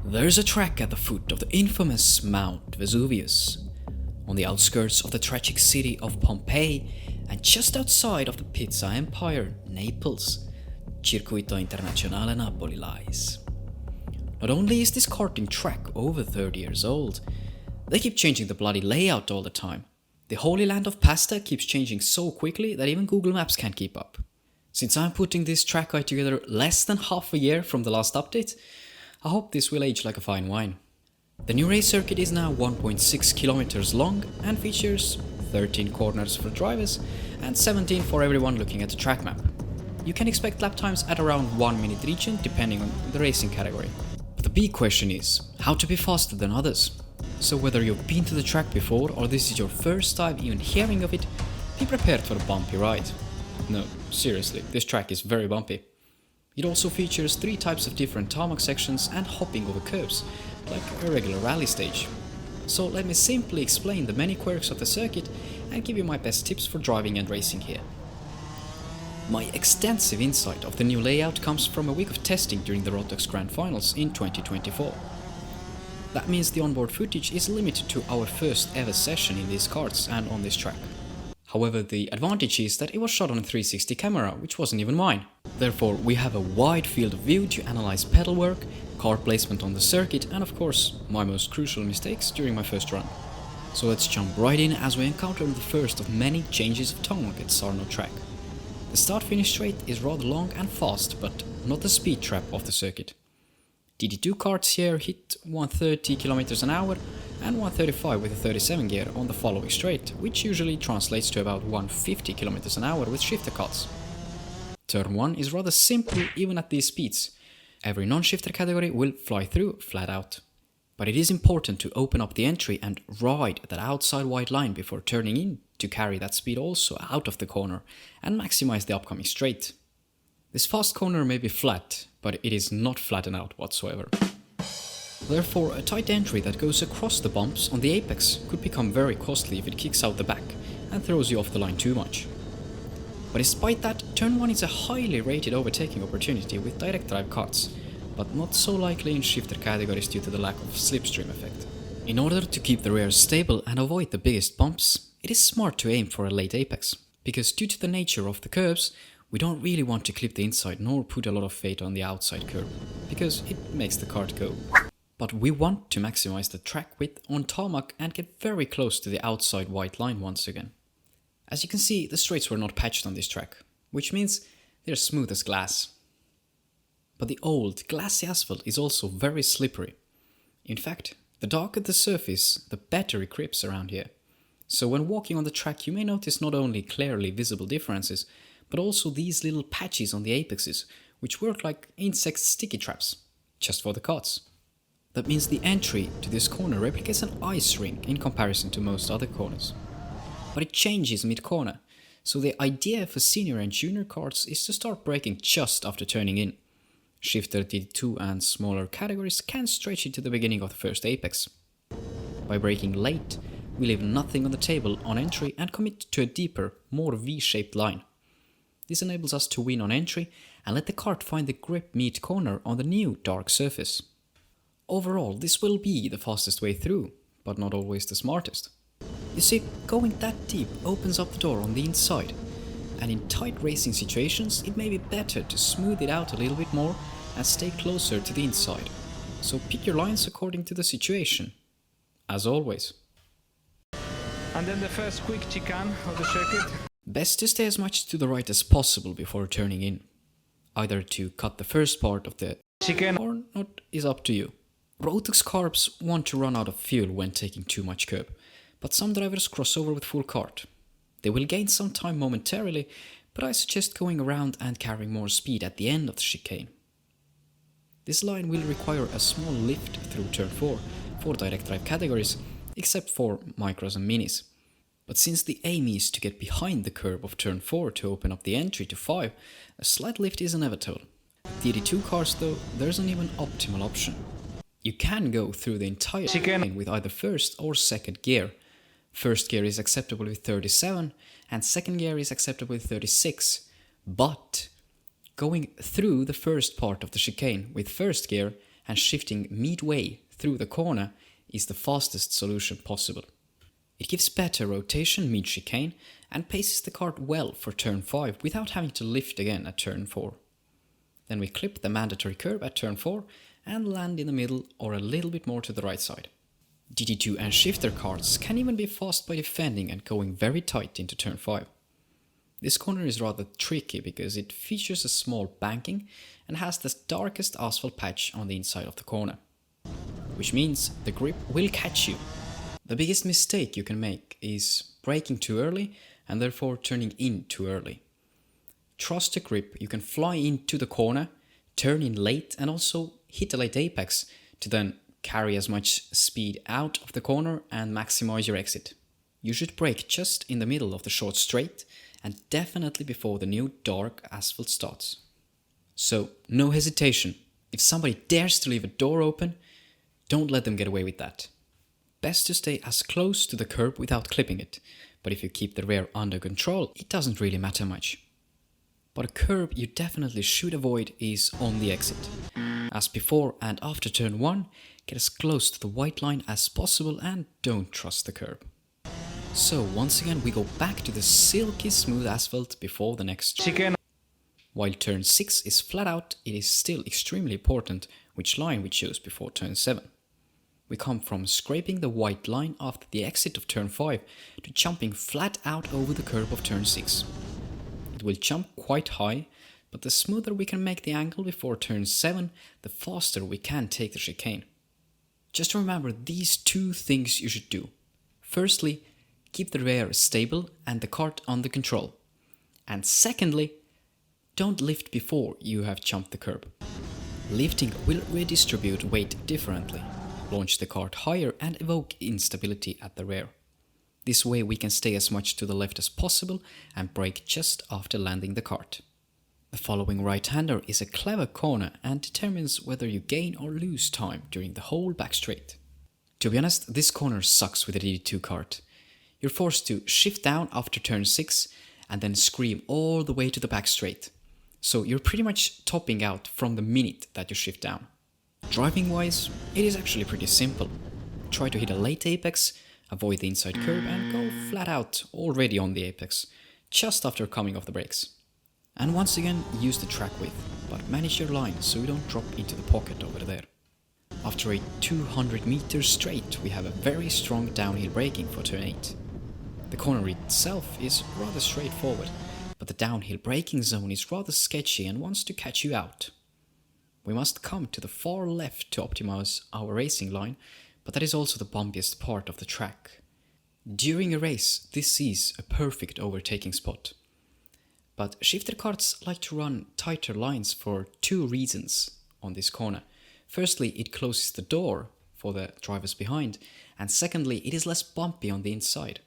There's a track at the foot of the infamous Mount Vesuvius, on the outskirts of the tragic city of Pompeii and just outside of the pizza empire Naples. Circuito Internazionale Napoli lies. Not only is this karting track over 30 years old, they keep changing the bloody layout all the time. The holy land of pasta keeps changing so quickly that even Google Maps can't keep up. Since I'm putting this track guide together less than half a year from the last update, I hope this will age like a fine wine. The new race circuit is now 1.6 kilometers long and features 13 corners for drivers and 17 for everyone looking at the track map. You can expect lap times at around 1 minute region depending on the racing category. But the big question is, how to be faster than others? So whether you've been to the track before or this is your first time even hearing of it, be prepared for a bumpy ride. No, seriously, this track is very bumpy. It also features 3 types of different tarmac sections and hopping over curbs, like a regular rally stage. So let me simply explain the many quirks of the circuit and give you my best tips for driving and racing here. My extensive insight of the new layout comes from a week of testing during the Rotax Grand Finals in 2024. That means the onboard footage is limited to our first ever session in these karts and on this track. However, the advantage is that it was shot on a 360 camera, which wasn't even mine. Therefore, we have a wide field of view to analyze pedal work, car placement on the circuit, and of course, my most crucial mistakes during my first run. So let's jump right in as we encounter the first of many changes of tarmac at SARNO track. The start-finish straight is rather long and fast, but not the speed trap of the circuit. DD2 karts here hit 130 km an hour and 135 with a 37 gear on the following straight, which usually translates to about 150 km an hour with shifter cuts. Turn 1 is rather simple even at these speeds. Every non-shifter category will fly through flat out. But it is important to open up the entry and ride that outside white line before turning in to carry that speed also out of the corner and maximize the upcoming straight. This fast corner may be flat, but it is not flattened out whatsoever. Therefore, a tight entry that goes across the bumps on the apex could become very costly if it kicks out the back and throws you off the line too much. But despite that, turn 1 is a highly rated overtaking opportunity with direct drive karts, but not so likely in shifter categories due to the lack of slipstream effect. In order to keep the rear stable and avoid the biggest bumps, it is smart to aim for a late apex, because due to the nature of the curves, we don't really want to clip the inside nor put a lot of weight on the outside curve, because it makes the kart go. But we want to maximize the track width on tarmac and get very close to the outside white line once again. As you can see, the straights were not patched on this track, which means they're smooth as glass. But the old, glassy asphalt is also very slippery. In fact, the darker the surface, the better it grips around here. So when walking on the track, you may notice not only clearly visible differences, but also these little patches on the apexes, which work like insect sticky traps, just for the karts. That means the entry to this corner replicates an ice rink in comparison to most other corners. But it changes mid-corner, so the idea for senior and junior karts is to start braking just after turning in. Shifter DD2 and smaller categories can stretch it to the beginning of the first apex. By braking late, we leave nothing on the table on entry and commit to a deeper, more V-shaped line. This enables us to win on entry and let the kart find the grip mid-corner on the new dark surface. Overall, this will be the fastest way through, but not always the smartest. You see, going that deep opens up the door on the inside, and in tight racing situations it may be better to smooth it out a little bit more and stay closer to the inside. So pick your lines according to the situation, as always. And then the first quick chicane of the circuit. Best to stay as much to the right as possible before turning in. Either to cut the first part of the chicane or not is up to you. Rotax carbs want to run out of fuel when taking too much curb, but some drivers cross over with full kart. They will gain some time momentarily, but I suggest going around and carrying more speed at the end of the chicane. This line will require a small lift through turn 4 for direct drive categories, except for micros and minis. But since the aim is to get behind the curve of turn 4 to open up the entry to 5, a slight lift is inevitable. DD2 cars though, there's an even optimal option. You can go through the entire chicane with either first or second gear. First gear is acceptable with 37 and second gear is acceptable with 36. But going through the first part of the chicane with first gear and shifting midway through the corner is the fastest solution possible. It gives better rotation mid-chicane and paces the kart well for turn 5 without having to lift again at turn 4. Then we clip the mandatory curb at turn 4 and land in the middle or a little bit more to the right side. DD2 and shifter karts can even be fast by defending and going very tight into turn 5. This corner is rather tricky because it features a small banking and has the darkest asphalt patch on the inside of the corner, which means the grip will catch you. The biggest mistake you can make is braking too early and therefore turning in too early. Trust the grip, you can fly into the corner, turn in late and also hit a late apex to then carry as much speed out of the corner and maximize your exit. You should brake just in the middle of the short straight and definitely before the new dark asphalt starts. So, no hesitation. If somebody dares to leave a door open, don't let them get away with that. Best to stay as close to the curb without clipping it, but if you keep the rear under control, it doesn't really matter much. But a curb you definitely should avoid is on the exit. As before and after turn 1, get as close to the white line as possible and don't trust the curb. So once again we go back to the silky smooth asphalt before the next chicane. While turn 6 is flat out, it is still extremely important which line we choose before turn 7. We come from scraping the white line after the exit of turn 5 to jumping flat out over the curb of turn 6. It will jump quite high, but the smoother we can make the angle before turn 7, the faster we can take the chicane. Just remember these two things you should do. Firstly, keep the rear stable and the kart under control. And secondly, don't lift before you have jumped the curb. Lifting will redistribute weight differently, launch the kart higher and evoke instability at the rear. This way we can stay as much to the left as possible and brake just after landing the kart. The following right-hander is a clever corner and determines whether you gain or lose time during the whole backstraight. To be honest, this corner sucks with a DD2 kart. You're forced to shift down after turn 6 and then scream all the way to the backstraight. So you're pretty much topping out from the minute that you shift down. Driving wise, it is actually pretty simple. Try to hit a late apex, avoid the inside curb and go flat out already on the apex, just after coming off the brakes. And once again use the track width, but manage your line so you don't drop into the pocket over there. After a 200 meters straight we have a very strong downhill braking for turn 8. The corner itself is rather straightforward, but the downhill braking zone is rather sketchy and wants to catch you out. We must come to the far left to optimize our racing line, but that is also the bumpiest part of the track. During a race, this is a perfect overtaking spot. But shifter karts like to run tighter lines for two reasons on this corner. Firstly, it closes the door for the drivers behind, and secondly, it is less bumpy on the inside.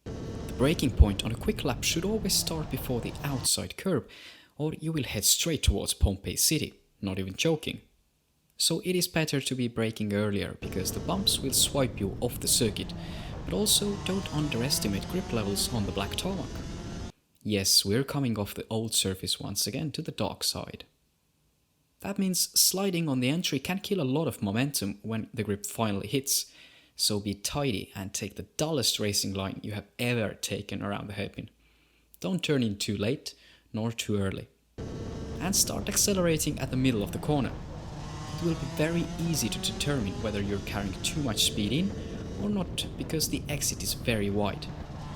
The braking point on a quick lap should always start before the outside curb, or you will head straight towards Pompeii City, not even joking. So it is better to be braking earlier because the bumps will swipe you off the circuit, but also don't underestimate grip levels on the black tarmac. Yes, we're coming off the old surface once again to the dark side. That means sliding on the entry can kill a lot of momentum when the grip finally hits, so be tidy and take the dullest racing line you have ever taken around the hairpin. Don't turn in too late, nor too early. And start accelerating at the middle of the corner. It will be very easy to determine whether you're carrying too much speed in or not because the exit is very wide.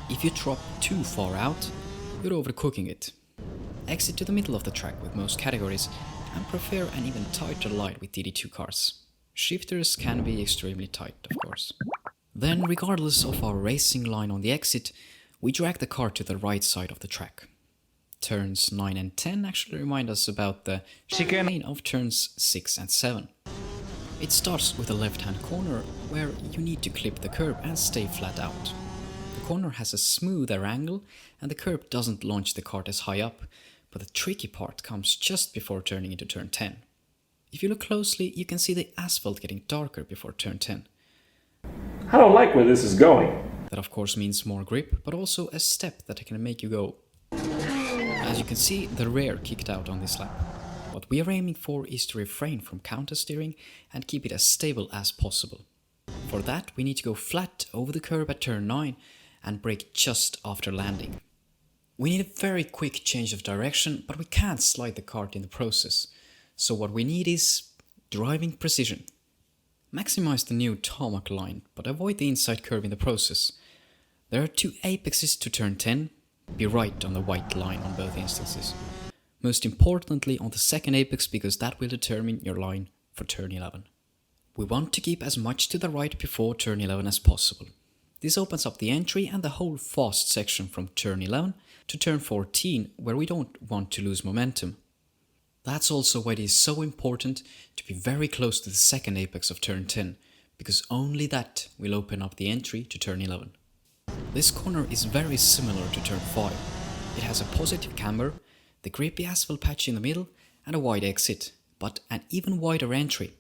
If you drop too far out, you're overcooking it. Exit to the middle of the track with most categories and prefer an even tighter line with DD2 cars. Shifters can be extremely tight, of course. Then, regardless of our racing line on the exit, we drag the car to the right side of the track. Turns 9 and 10 actually remind us about the chicane of turns 6 and 7. It starts with a left-hand corner where you need to clip the curb and stay flat out. The corner has a smoother angle and the curb doesn't launch the kart as high up, but the tricky part comes just before turning into turn 10. If you look closely, you can see the asphalt getting darker before turn 10. I don't like where this is going. That of course means more grip, but also a step that can make you go. As you can see, the rear kicked out on this lap. What we are aiming for is to refrain from counter-steering and keep it as stable as possible. For that, we need to go flat over the curb at turn 9 and brake just after landing. We need a very quick change of direction, but we can't slide the kart in the process. So what we need is driving precision. Maximize the new tarmac line, but avoid the inside curve in the process. There are 2 apexes to turn 10. Be right on the white line on both instances. Most importantly on the second apex, because that will determine your line for turn 11. We want to keep as much to the right before turn 11 as possible. This opens up the entry and the whole fast section from turn 11 to turn 14, where we don't want to lose momentum. That's also why it is so important to be very close to the second apex of turn 10, because only that will open up the entry to turn 11. This corner is very similar to turn 5. It has a positive camber, the grippy asphalt patch in the middle and a wide exit, but an even wider entry.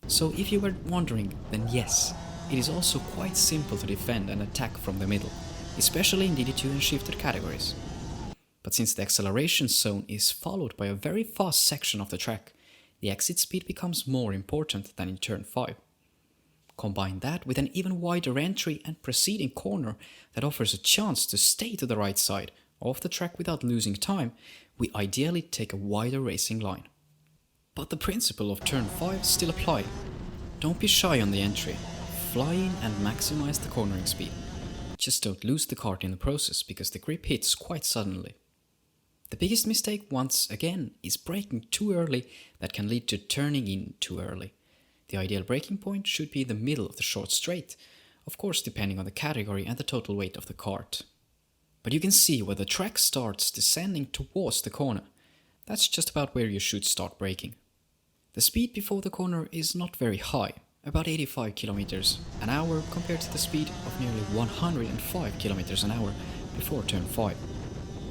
So if you were wondering, then yes, it is also quite simple to defend and attack from the middle, especially in DD2 and shifted categories. But since the acceleration zone is followed by a very fast section of the track, the exit speed becomes more important than in turn 5. Combine that with an even wider entry and preceding corner that offers a chance to stay to the right side of the track without losing time, we ideally take a wider racing line. But the principle of turn 5 still apply. Don't be shy on the entry, fly in and maximize the cornering speed. Just don't lose the kart in the process, because the grip hits quite suddenly. The biggest mistake once again is braking too early that can lead to turning in too early. The ideal braking point should be the middle of the short straight, of course depending on the category and the total weight of the kart. But you can see where the track starts descending towards the corner. That's just about where you should start braking. The speed before the corner is not very high, about 85 km an hour compared to the speed of nearly 105 km an hour before turn 5.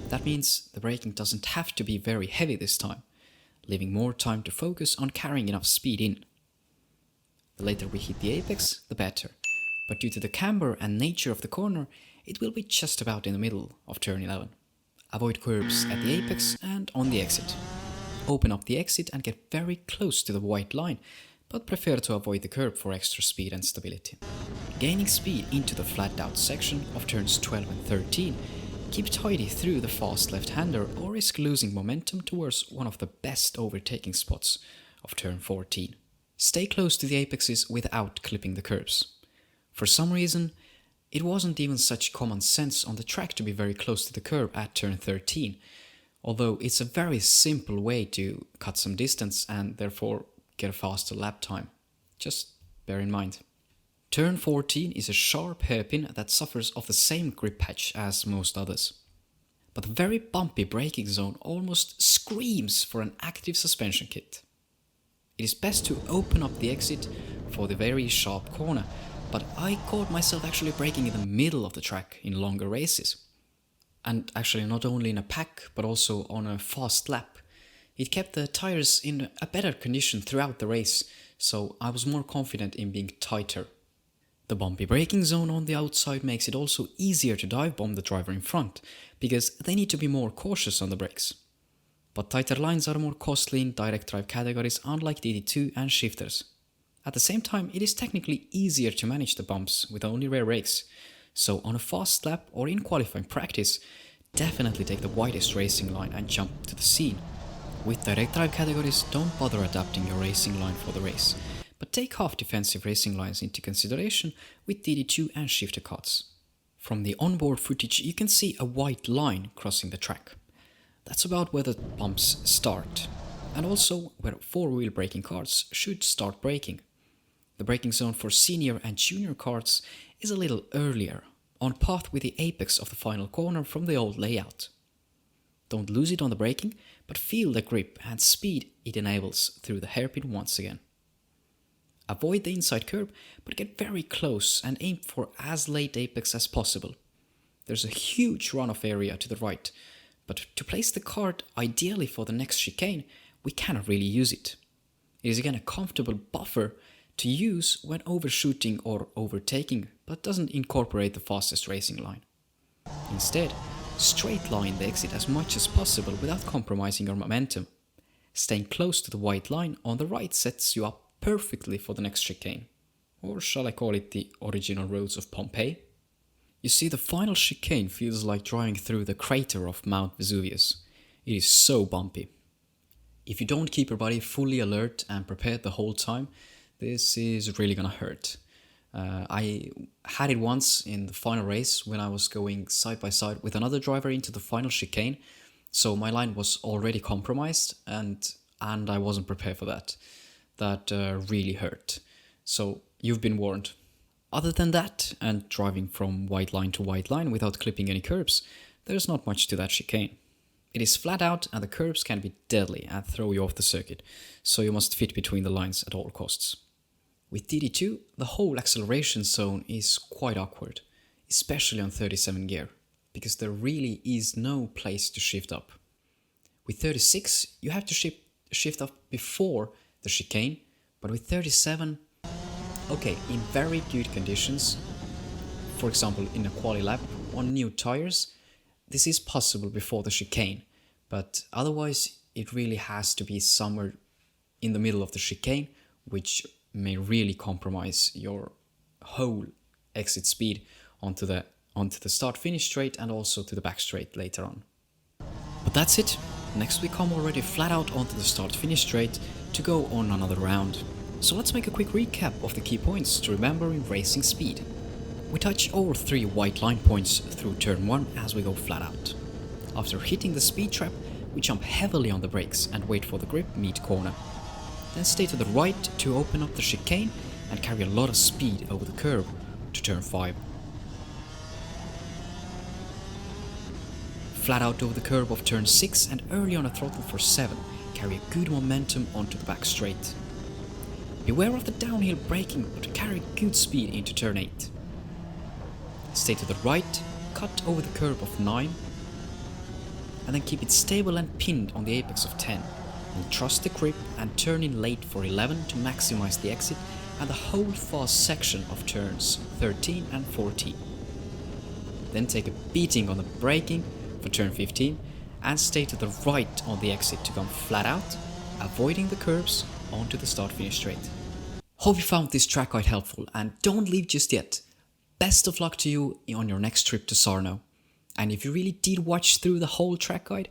That means the braking doesn't have to be very heavy this time, leaving more time to focus on carrying enough speed in. The later we hit the apex, the better, but due to the camber and nature of the corner, it will be just about in the middle of turn 11. Avoid curbs at the apex and on the exit. Open up the exit and get very close to the white line, but prefer to avoid the curb for extra speed and stability. Gaining speed into the flat out section of turns 12 and 13, keep tidy through the fast left-hander or risk losing momentum towards one of the best overtaking spots of turn 14. Stay close to the apexes without clipping the curbs. For some reason, it wasn't even such common sense on the track to be very close to the curb at turn 13, although it's a very simple way to cut some distance and therefore get a faster lap time. Just bear in mind. Turn 14 is a sharp hairpin that suffers of the same grip patch as most others. But the very bumpy braking zone almost screams for an active suspension kit. It is best to open up the exit for the very sharp corner, but I caught myself actually braking in the middle of the track in longer races. And actually not only in a pack, but also on a fast lap. It kept the tires in a better condition throughout the race, so I was more confident in being tighter. The bumpy braking zone on the outside makes it also easier to dive bomb the driver in front, because they need to be more cautious on the brakes. But tighter lines are more costly in direct drive categories, unlike DD2 and shifters. At the same time, it is technically easier to manage the bumps with only rear brakes, so on a fast lap or in qualifying practice, definitely take the widest racing line and jump to the scene. With direct drive categories, don't bother adapting your racing line for the race, but take half defensive racing lines into consideration with DD2 and shifter karts. From the onboard footage you can see a white line crossing the track. That's about where the bumps start, and also where four-wheel braking karts should start braking. The braking zone for senior and junior karts is a little earlier, on path with the apex of the final corner from the old layout. Don't lose it on the braking, but feel the grip and speed it enables through the hairpin once again. Avoid the inside curb, but get very close and aim for as late apex as possible. There's a huge runoff area to the right, but to place the kart ideally for the next chicane, we cannot really use it. It is again a comfortable buffer to use when overshooting or overtaking, but doesn't incorporate the fastest racing line. Instead, straight line the exit as much as possible without compromising your momentum. Staying close to the white line on the right sets you up perfectly for the next chicane. Or shall I call it the original roads of Pompeii? You see, the final chicane feels like driving through the crater of Mount Vesuvius. It is so bumpy. If you don't keep your body fully alert and prepared the whole time, this is really gonna hurt. I had it once in the final race when I was going side by side with another driver into the final chicane, so my line was already compromised and I wasn't prepared for that. That really hurt. So you've been warned. Other than that, and driving from white line to white line without clipping any curbs, there's not much to that chicane. It is flat out and the curbs can be deadly and throw you off the circuit, so you must fit between the lines at all costs. With DD2, the whole acceleration zone is quite awkward, especially on 37 gear, because there really is no place to shift up. With 36, you have to shift up before the chicane, but with 37, okay, in very good conditions, for example in a quali lap on new tires, this is possible before the chicane, but otherwise it really has to be somewhere in the middle of the chicane, which may really compromise your whole exit speed onto the start-finish straight and also to the back straight later on. But that's it. Next we come already flat out onto the start-finish straight to go on another round. So let's make a quick recap of the key points to remember in racing speed. We touch all 3 white line points through turn 1 as we go flat out. After hitting the speed trap, we jump heavily on the brakes and wait for the grip mid-corner. Then stay to the right to open up the chicane and carry a lot of speed over the curb to turn 5. Flat out over the curb of turn 6 and early on a throttle for 7, carry a good momentum onto the back straight. Beware of the downhill braking but carry good speed into turn 8. Stay to the right, cut over the curb of 9, and then keep it stable and pinned on the apex of 10. And trust the grip and turn in late for 11 to maximize the exit and the whole fast section of turns 13 and 14. Then take a beating on the braking for turn 15 and stay to the right on the exit to come flat out, avoiding the curbs onto the start-finish straight. Hope you found this track guide helpful and don't leave just yet. Best of luck to you on your next trip to SARNO. And if you really did watch through the whole track guide,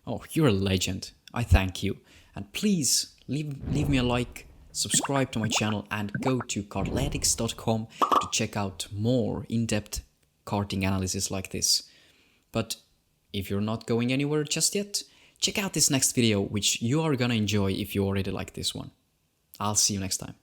oh, you're a legend. I thank you. And please leave me a like, subscribe to my channel and go to KartletiX.com to check out more in-depth karting analysis like this. But if you're not going anywhere just yet, check out this next video which you are gonna enjoy if you already like this one. I'll see you next time.